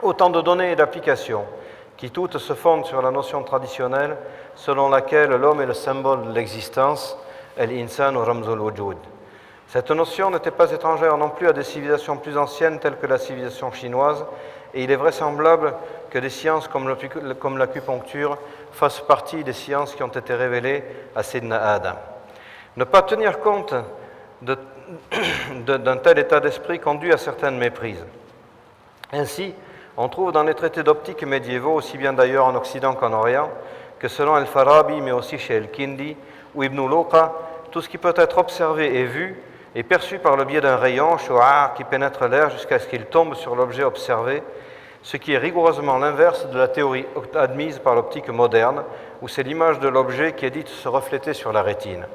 Autant de données et d'applications qui toutes se fondent sur la notion traditionnelle selon laquelle l'homme est le symbole de l'existence, al-insan ou ramzul wujud. Cette notion n'était pas étrangère non plus à des civilisations plus anciennes telles que la civilisation chinoise, et il est vraisemblable que des sciences comme l'acupuncture fassent partie des sciences qui ont été révélées à Sayyidina Adam. Ne pas tenir compte d'un tel état d'esprit conduit à certaines méprises. Ainsi, on trouve dans les traités d'optique médiévaux, aussi bien d'ailleurs en Occident qu'en Orient, que selon Al-Farabi, mais aussi chez Al-Kindi ou Ibn Luqa, tout ce qui peut être observé et vu est perçu par le biais d'un rayon, shu'a, qui pénètre l'air jusqu'à ce qu'il tombe sur l'objet observé, ce qui est rigoureusement l'inverse de la théorie admise par l'optique moderne, où c'est l'image de l'objet qui est dite se refléter sur la rétine.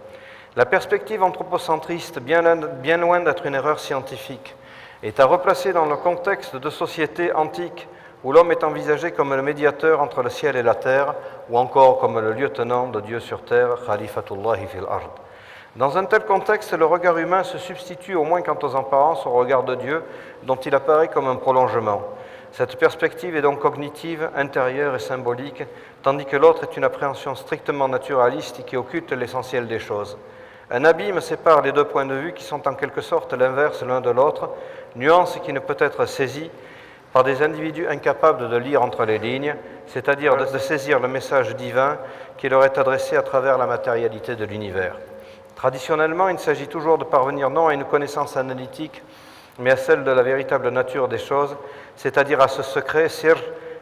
La perspective anthropocentriste, bien loin d'être une erreur scientifique, est à replacer dans le contexte de sociétés antiques où l'homme est envisagé comme le médiateur entre le ciel et la terre, ou encore comme le lieutenant de Dieu sur terre, Khalifatullahi fil ard. Dans un tel contexte, le regard humain se substitue, au moins quant aux apparences, au regard de Dieu, dont il apparaît comme un prolongement. Cette perspective est donc cognitive, intérieure et symbolique, tandis que l'autre est une appréhension strictement naturaliste et qui occulte l'essentiel des choses. Un abîme sépare les deux points de vue qui sont en quelque sorte l'inverse l'un de l'autre, nuance qui ne peut être saisie par des individus incapables de lire entre les lignes, c'est-à-dire de saisir le message divin qui leur est adressé à travers la matérialité de l'univers. Traditionnellement, il s'agit toujours de parvenir non à une connaissance analytique, mais à celle de la véritable nature des choses, c'est-à-dire à ce secret, sir,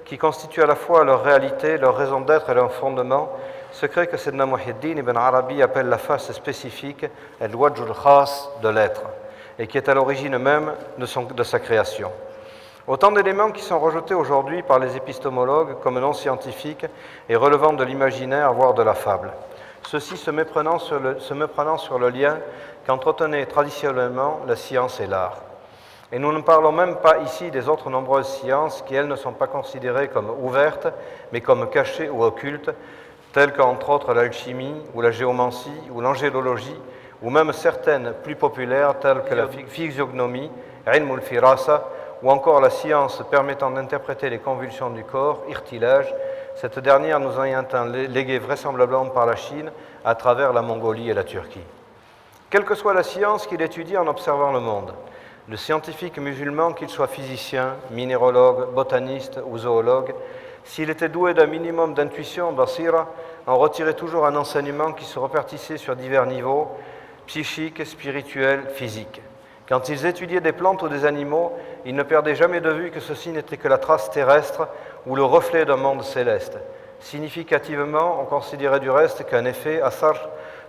qui constitue à la fois leur réalité, leur raison d'être et leur fondement, secret que Sayyidina Muhyiddin ibn Arabi appelle la face spécifique, al-wajh al-khas de l'être, et qui est à l'origine même de sa création. Autant d'éléments qui sont rejetés aujourd'hui par les épistémologues comme non scientifiques et relevant de l'imaginaire, voire de la fable. Ceci se méprenant sur le lien qu'entretenaient traditionnellement la science et l'art. Et nous ne parlons même pas ici des autres nombreuses sciences qui, elles, ne sont pas considérées comme ouvertes, mais comme cachées ou occultes, telles qu'entre autres l'alchimie, ou la géomancie, ou l'angélologie, ou même certaines plus populaires, telles que la physiognomie, ilm al-firasa, ou encore la science permettant d'interpréter les convulsions du corps, irtilage, cette dernière nous ayant été léguée vraisemblablement par la Chine à travers la Mongolie et la Turquie. Quelle que soit la science qu'il étudie en observant le monde, le scientifique musulman, qu'il soit physicien, minéralogue, botaniste ou zoologue, s'il était doué d'un minimum d'intuition, basira, en retirait toujours un enseignement qui se répartissait sur divers niveaux, psychiques, spirituels, physiques. Quand ils étudiaient des plantes ou des animaux, ils ne perdaient jamais de vue que ceci n'était que la trace terrestre ou le reflet d'un monde céleste. Significativement, on considérait du reste qu'un effet, asar,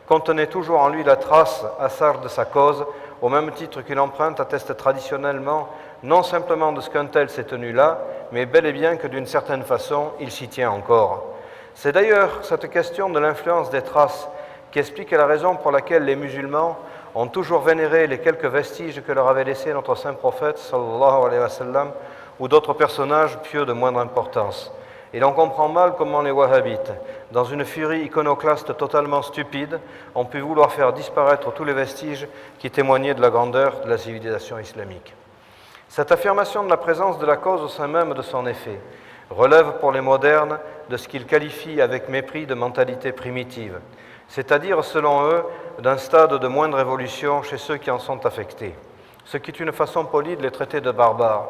contenait toujours en lui la trace, asar, de sa cause, au même titre qu'une empreinte atteste traditionnellement non simplement de ce qu'un tel s'est tenu là, mais bel et bien que d'une certaine façon, il s'y tient encore. C'est d'ailleurs cette question de l'influence des traces qui explique la raison pour laquelle les musulmans ont toujours vénéré les quelques vestiges que leur avait laissés notre saint prophète, sallallahu alayhi wa sallam, ou d'autres personnages pieux de moindre importance. Et l'on comprend mal comment les wahhabites, dans une furie iconoclaste totalement stupide, ont pu vouloir faire disparaître tous les vestiges qui témoignaient de la grandeur de la civilisation islamique. Cette affirmation de la présence de la cause au sein même de son effet relève pour les modernes de ce qu'ils qualifient avec mépris de mentalité primitive, c'est-à-dire, selon eux, d'un stade de moindre évolution chez ceux qui en sont affectés, ce qui est une façon polie de les traiter de barbares.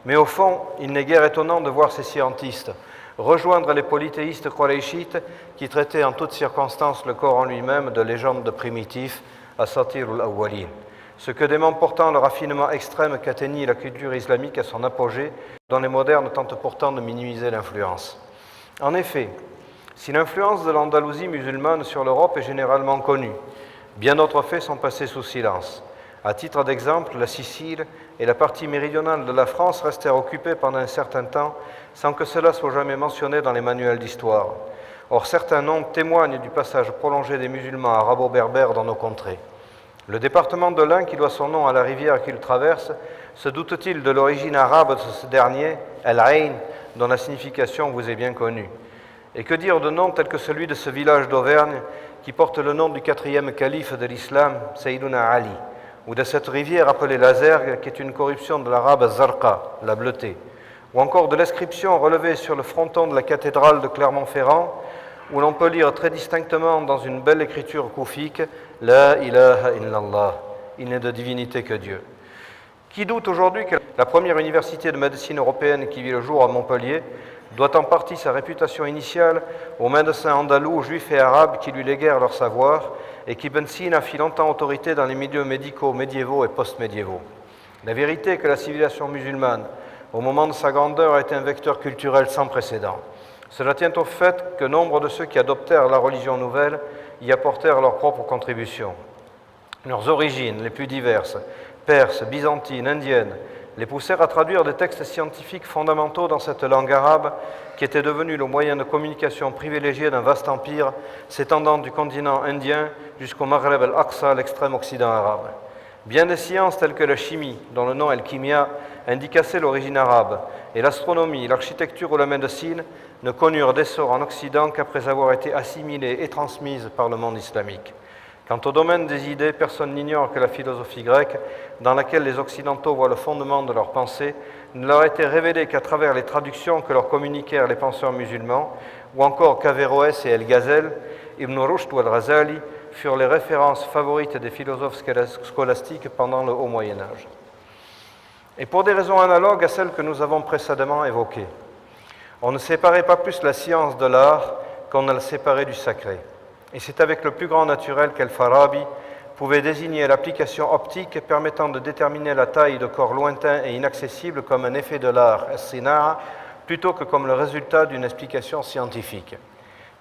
Mais au fond, il n'est guère étonnant de voir ces scientistes rejoindre les polythéistes qurayshites qui traitaient en toutes circonstances le Coran lui-même de légende de primitif, asatirul awwalin. Ce que dément pourtant le raffinement extrême qu'atteignit la culture islamique à son apogée, dont les modernes tentent pourtant de minimiser l'influence. En effet, si l'influence de l'Andalousie musulmane sur l'Europe est généralement connue, bien d'autres faits sont passés sous silence. À titre d'exemple, la Sicile et la partie méridionale de la France restèrent occupées pendant un certain temps sans que cela soit jamais mentionné dans les manuels d'histoire. Or, certains noms témoignent du passage prolongé des musulmans arabo-berbères dans nos contrées. Le département de l'Ain, qui doit son nom à la rivière qu'il traverse, se doute-t-il de l'origine arabe de ce dernier, Al-Ain, dont la signification vous est bien connue? Et que dire de noms tels que celui de ce village d'Auvergne qui porte le nom du quatrième calife de l'islam, Sayyiduna Ali, ou de cette rivière appelée la Zergue, qui est une corruption de l'arabe Zarqa, la bleutée, ou encore de l'inscription relevée sur le fronton de la cathédrale de Clermont-Ferrand, où l'on peut lire très distinctement dans une belle écriture koufique « La ilaha illallah » « Il n'est de divinité que Dieu ». Qui doute aujourd'hui que la première université de médecine européenne qui vit le jour à Montpellier doit en partie sa réputation initiale aux médecins andalous, juifs et arabes qui lui léguèrent leur savoir et qu'Ibn Sina fit longtemps autorité dans les milieux médicaux médiévaux et post-médiévaux. La vérité est que la civilisation musulmane, au moment de sa grandeur, a été un vecteur culturel sans précédent. Cela tient au fait que nombre de ceux qui adoptèrent la religion nouvelle y apportèrent leur propre contribution. Leurs origines les plus diverses, perses, byzantines, indiennes, les poussèrent à traduire des textes scientifiques fondamentaux dans cette langue arabe qui était devenue le moyen de communication privilégié d'un vaste empire s'étendant du continent indien jusqu'au Maghreb al-Aqsa, l'extrême occident arabe. Bien des sciences telles que la chimie, dont le nom al-kimia indiquait l'origine arabe, et l'astronomie, l'architecture ou la médecine ne connurent d'essor en Occident qu'après avoir été assimilées et transmises par le monde islamique. Quant au domaine des idées, personne n'ignore que la philosophie grecque, dans laquelle les Occidentaux voient le fondement de leurs pensées, ne leur a été révélée qu'à travers les traductions que leur communiquèrent les penseurs musulmans, ou encore qu'Averroès et El-Ghazal, Ibn Rushd ou Al-Ghazali furent les références favorites des philosophes scolastiques pendant le Haut Moyen-Âge. Et pour des raisons analogues à celles que nous avons précédemment évoquées, on ne séparait pas plus la science de l'art qu'on ne la séparait du sacré. Et c'est avec le plus grand naturel qu'Al-Farabi pouvait désigner l'application optique permettant de déterminer la taille de corps lointains et inaccessibles comme un effet de l'art, as-sina'a, plutôt que comme le résultat d'une explication scientifique.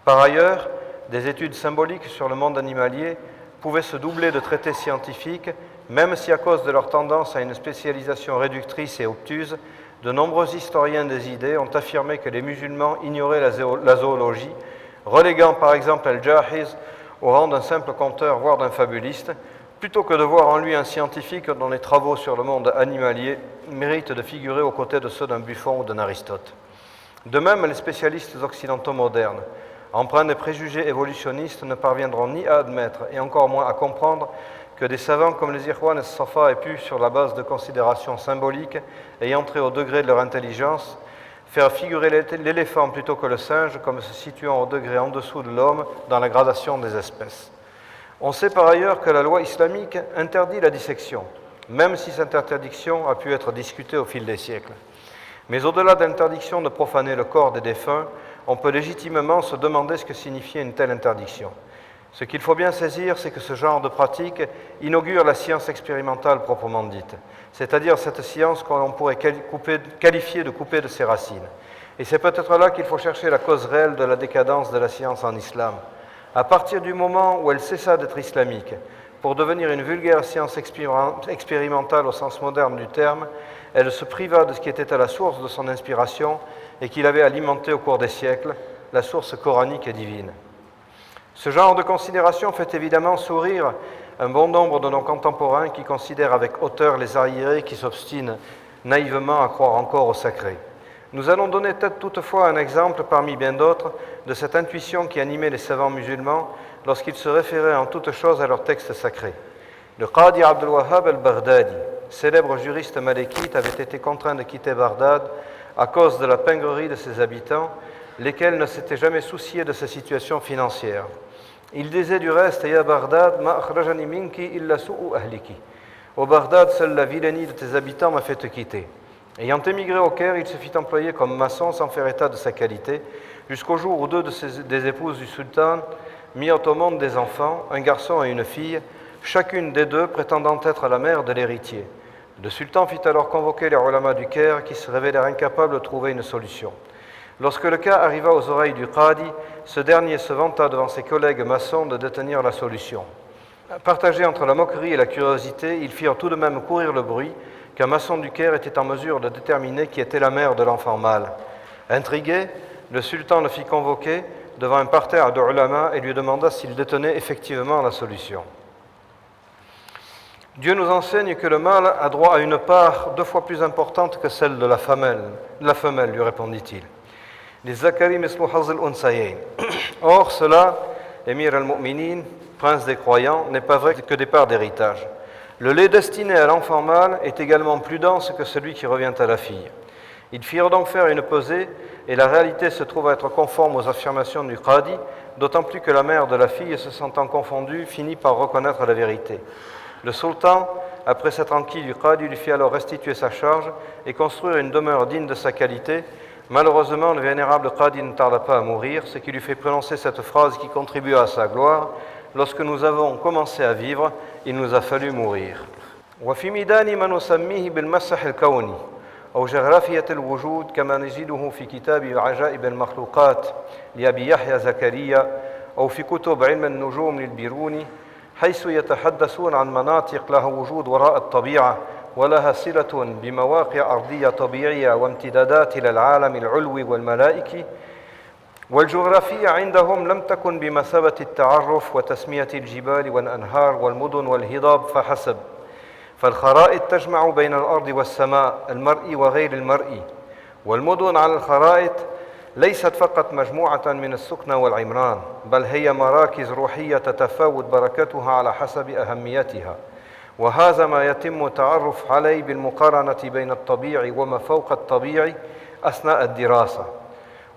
Par ailleurs, des études symboliques sur le monde animalier pouvaient se doubler de traités scientifiques, même si à cause de leur tendance à une spécialisation réductrice et obtuse, de nombreux historiens des idées ont affirmé que les musulmans ignoraient la zoologie, reléguant par exemple Al-Jahiz au rang d'un simple conteur, voire d'un fabuliste, plutôt que de voir en lui un scientifique dont les travaux sur le monde animalier méritent de figurer aux côtés de ceux d'un Buffon ou d'un Aristote. De même, les spécialistes occidentaux modernes, empreints des préjugés évolutionnistes, ne parviendront ni à admettre, et encore moins à comprendre, que des savants comme les Ikhwan et Safa aient pu, sur la base de considérations symboliques ayant trait au degré de leur intelligence, faire figurer l'éléphant plutôt que le singe comme se situant au degré en dessous de l'homme dans la gradation des espèces. On sait par ailleurs que la loi islamique interdit la dissection, même si cette interdiction a pu être discutée au fil des siècles. Mais au-delà de l'interdiction de profaner le corps des défunts, on peut légitimement se demander ce que signifiait une telle interdiction. Ce qu'il faut bien saisir, c'est que ce genre de pratique inaugure la science expérimentale proprement dite, c'est-à-dire cette science qu'on pourrait qualifier de coupée de ses racines. Et c'est peut-être là qu'il faut chercher la cause réelle de la décadence de la science en islam. À partir du moment où elle cessa d'être islamique, pour devenir une vulgaire science expérimentale au sens moderne du terme, elle se priva de ce qui était à la source de son inspiration et qui l'avait alimentée au cours des siècles, la source coranique et divine. Ce genre de considération fait évidemment sourire un bon nombre de nos contemporains qui considèrent avec hauteur les arriérés qui s'obstinent naïvement à croire encore au sacré. Nous allons donner toutefois un exemple parmi bien d'autres de cette intuition qui animait les savants musulmans lorsqu'ils se référaient en toutes choses à leurs textes sacrés. Le Qadi Abdul Wahhab al-Baghdadi, célèbre juriste malékite, avait été contraint de quitter Bagdad à cause de la pingrerie de ses habitants, lesquels ne s'étaient jamais souciés de sa situation financière. Il disait du reste, Ya Bagdad, ma akhrajani minki illa su'u ahliki. Au Bagdad, seule la vilainie de tes habitants m'a fait te quitter. Ayant émigré au Caire, il se fit employer comme maçon sans faire état de sa qualité, jusqu'au jour où deux des épouses du sultan mirent au monde des enfants, un garçon et une fille, chacune des deux prétendant être la mère de l'héritier. Le sultan fit alors convoquer les ulama du Caire qui se révélèrent incapables de trouver une solution. Lorsque le cas arriva aux oreilles du Qadi, ce dernier se vanta devant ses collègues maçons de détenir la solution. Partagés entre la moquerie et la curiosité, ils firent tout de même courir le bruit qu'un maçon du Caire était en mesure de déterminer qui était la mère de l'enfant mâle. Intrigué, le sultan le fit convoquer devant un parterre de ulama et lui demanda s'il détenait effectivement la solution. Dieu nous enseigne que le mâle a droit à une part 2 fois plus importante que celle de la femelle, lui répondit-il. Les Zakari mislu hazl unsayayn. Or, cela, Émir al-Mu'minin, prince des croyants, n'est pas vrai que des parts d'héritage. Le lait destiné à l'enfant mâle est également plus dense que celui qui revient à la fille. Ils firent donc faire une pesée, et la réalité se trouve être conforme aux affirmations du Qadi, d'autant plus que la mère de la fille, se sentant confondue, finit par reconnaître la vérité. Le sultan, après s'être enquis du Qadi, lui fit alors restituer sa charge et construire une demeure digne de sa qualité. Malheureusement, le vénérable Qadi ne tarda pas à mourir, ce qui lui fait prononcer cette phrase qui contribua à sa gloire: « Lorsque nous avons commencé à vivre, il nous a fallu mourir. » وفي ميدان ما نسميه بالمسح الكوني أو جغرافية الوجود كما نجده في كتاب عجائب المخلوقات لأبي يحيى زكريا أو في كتب علم النجوم للبيروني، حيث يتحدثون عن مناطق لها وجود وراء الطبيعة ولها صلة بمواقع أرضية طبيعية وامتدادات إلى العالم العلوي والملائكي. والجغرافية عندهم لم تكن بمثابة التعرف وتسمية الجبال والأنهار والمدن والهضاب فحسب، فالخرائط تجمع بين الأرض والسماء، المرئي وغير المرئي، والمدن على الخرائط ليست فقط مجموعة من السكنى والعمران، بل هي مراكز روحية تتفاوت بركتها على حسب أهميتها، وهذا ما يتم التعرف عليه بالمقارنة بين الطبيعي وما فوق الطبيعي أثناء الدراسة.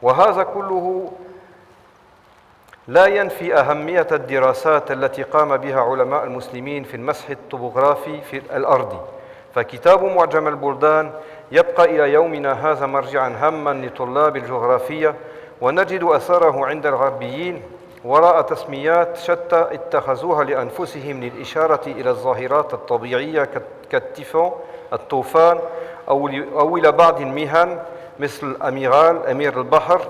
وهذا كله لا ينفي أهمية الدراسات التي قام بها علماء المسلمين في المسح الطبوغرافي في الأرض، فكتاب معجم البلدان يبقى إلى يومنا هذا مرجعا هاما لطلاب الجغرافية، ونجد أثره عند الغربيين وراء تسميات شتى اتخذوها لأنفسهم للإشارة إلى الظاهرات الطبيعية كالتيفون، الطوفان، أو إلى بعض المهن مثل الأميرال، أمير البحر،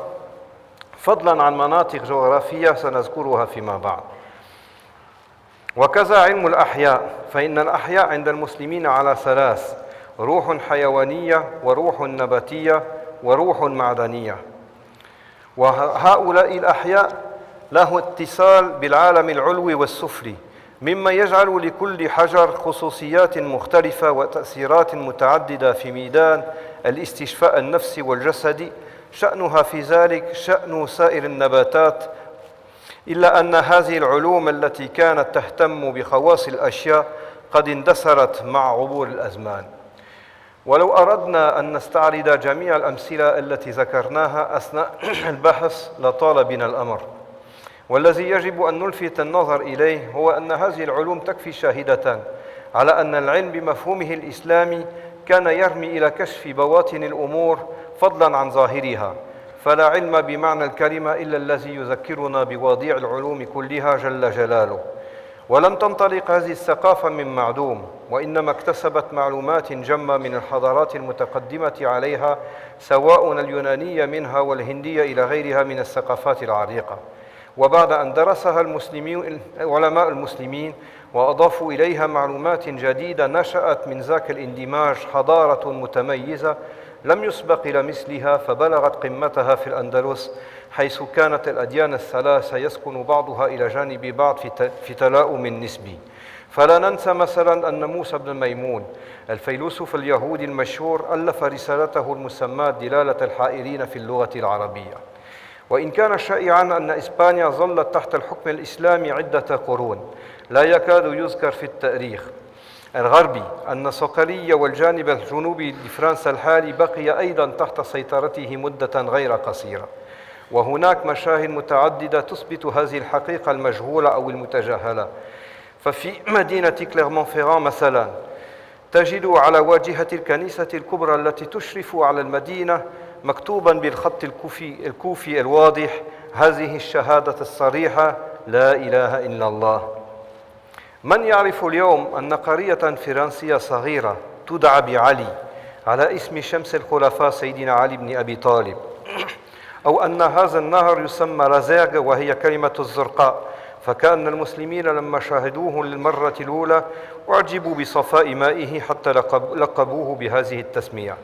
فضلا عن مناطق جغرافية سنذكرها فيما بعد. وكذا علم الأحياء، فإن الأحياء عند المسلمين على ثلاث: روح حيوانية، وروح نباتية، وروح معدنية. وهؤلاء الأحياء له اتصال بالعالم العلوي والسفلي، مما يجعل لكل حجر خصوصيات مختلفة وتأثيرات متعددة في ميدان الاستشفاء النفسي والجسدي، شأنها في ذلك شأن سائر النباتات، إلا أن هذه العلوم التي كانت تهتم بخواص الأشياء قد اندثرت مع عبور الأزمان. ولو أردنا أن نستعرض جميع الأمثلة التي ذكرناها أثناء البحث لطال بنا الأمر، والذي يجب أن نلفت النظر إليه هو أن هذه العلوم تكفي شاهدة على أن العلم بمفهومه الإسلامي كان يرمي إلى كشف بواطن الأمور فضلا عن ظاهرها، فلا علم بمعنى الكلمة إلا الذي يذكرنا بوضيع العلوم كلها جل جلاله. ولم تنطلق هذه الثقافة من معدوم، وإنما اكتسبت معلومات جمة من الحضارات المتقدمة عليها، سواء اليونانية منها والهندية إلى غيرها من الثقافات العريقة. وبعد أن درسها علماء المسلمين وأضافوا إليها معلومات جديدة، نشأت من ذاك الاندماج حضارة متميزة لم يسبق إلى مثلها، فبلغت قمتها في الأندلس، حيث كانت الأديان الثلاثة يسكن بعضها إلى جانب بعض في تلاؤم نسبي. فلا ننسى مثلا أن موسى بن ميمون الفيلسوف اليهودي المشهور ألف رسالته المسماة دلالة الحائرين في اللغة العربية. وإن كان شائعا أن إسبانيا ظلت تحت الحكم الإسلامي عدة قرون، لا يكاد يذكر في التاريخ الغربي أن صقلية والجانب الجنوبي لفرنسا الحالي بقي أيضا تحت سيطرته مدة غير قصيرة. وهناك مشاهد متعددة تثبت هذه الحقيقة المجهولة أو المتجاهلة. ففي مدينة كليرمون-فيران مثلا تجد على واجهة الكنيسة الكبرى التي تشرف على المدينة مكتوبا بالخط الكوفي الواضح هذه الشهادة الصريحة: لا إله إلا الله. من يعرف اليوم أن قرية فرنسية صغيرة تدعى بعلي على اسم شمس الخلفاء سيدنا علي بن أبي طالب، أو أن هذا النهر يسمى رازيغ وهي كلمة الزرقاء، فكأن المسلمين لما شاهدوه للمرة الأولى أعجبوا بصفاء مائه حتى لقبوه بهذه التسمية.